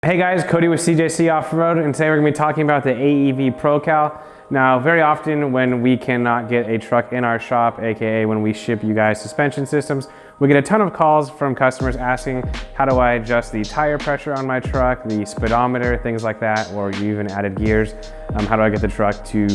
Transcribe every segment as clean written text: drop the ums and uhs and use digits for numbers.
Hey guys, Cody with CJC Off-Road, and today we're going to be talking about the AEV ProCal. Now, very often when we cannot get a truck in our shop, aka when we ship you guys suspension systems, we get a ton of calls from customers asking, how do I adjust the tire pressure on my truck, the speedometer, things like that, or you even added gears. How do I get the truck to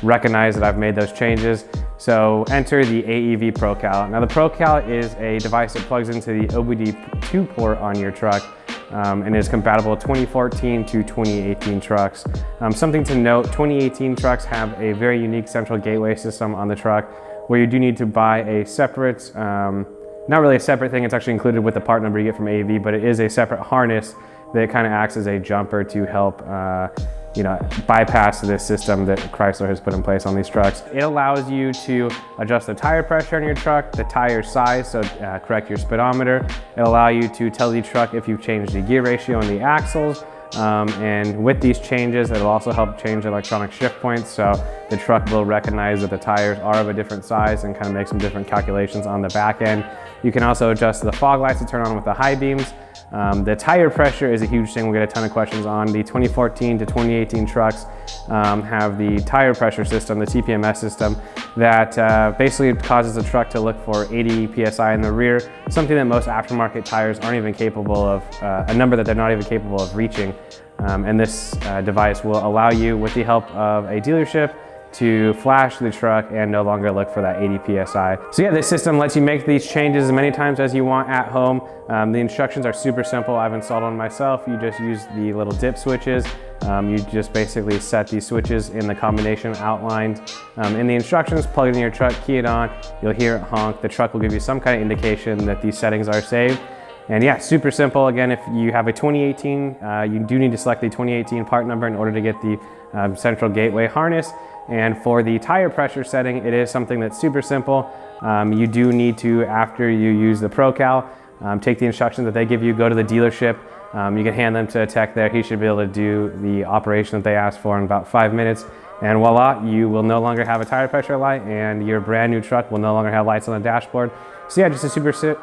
recognize that I've made those changes? So enter the AEV ProCal. Now the ProCal is a device that plugs into the OBD2 port on your truck. And is compatible with 2014 to 2018 trucks. Something to note, 2018 trucks have a very unique central gateway system on the truck where you do need to buy a separate, not really a separate thing, it's actually included with the part number you get from AEV, but it is a separate harness that kind of acts as a jumper to help bypass this system that Chrysler has put in place on these trucks. It allows you to adjust the tire pressure on your truck, the tire size, so correct your speedometer. It'll allow you to tell the truck if you've changed the gear ratio on the axles. And with these changes, it'll also help change electronic shift points, so the truck will recognize that the tires are of a different size and kind of make some different calculations on the back end. You can also adjust the fog lights to turn on with the high beams. The tire pressure is a huge thing. We get a ton of questions on. The 2014 to 2018 trucks have the tire pressure system, the TPMS system, that basically causes the truck to look for 80 PSI in the rear, something that most aftermarket tires aren't even capable of, a number that they're not even capable of reaching. And this device will allow you, with the help of a dealership, to flash the truck and no longer look for that 80 PSI. So yeah, this system lets you make these changes as many times as you want at home. The instructions are super simple. I've installed one myself. You just use the little dip switches. You just basically set these switches in the combination outlined in the instructions, plug it in your truck, key it on, you'll hear it honk. The truck will give you some kind of indication that these settings are saved. And yeah, super simple. Again, if you have a 2018, you do need to select the 2018 part number in order to get the central gateway harness. And for the tire pressure setting, it is something that's super simple. You do need to, after you use the ProCal, take the instructions that they give you, go to the dealership. You can hand them to a tech there. He should be able to do the operation that they asked for in about 5 minutes. And voila, you will no longer have a tire pressure light and your brand new truck will no longer have lights on the dashboard. So yeah, just a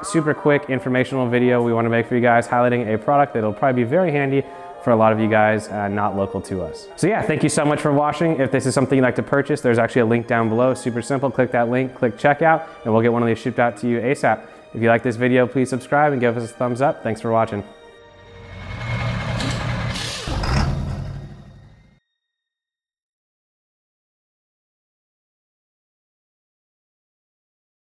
super quick informational video we want to make for you guys, highlighting a product that'll probably be very handy for a lot of you guys not local to us. So yeah, thank you so much for watching. If this is something you'd like to purchase, there's actually a link down below. Super simple. Click that link, click checkout, and we'll get one of these shipped out to you ASAP. If you like this video, please subscribe and give us a thumbs up. Thanks for watching.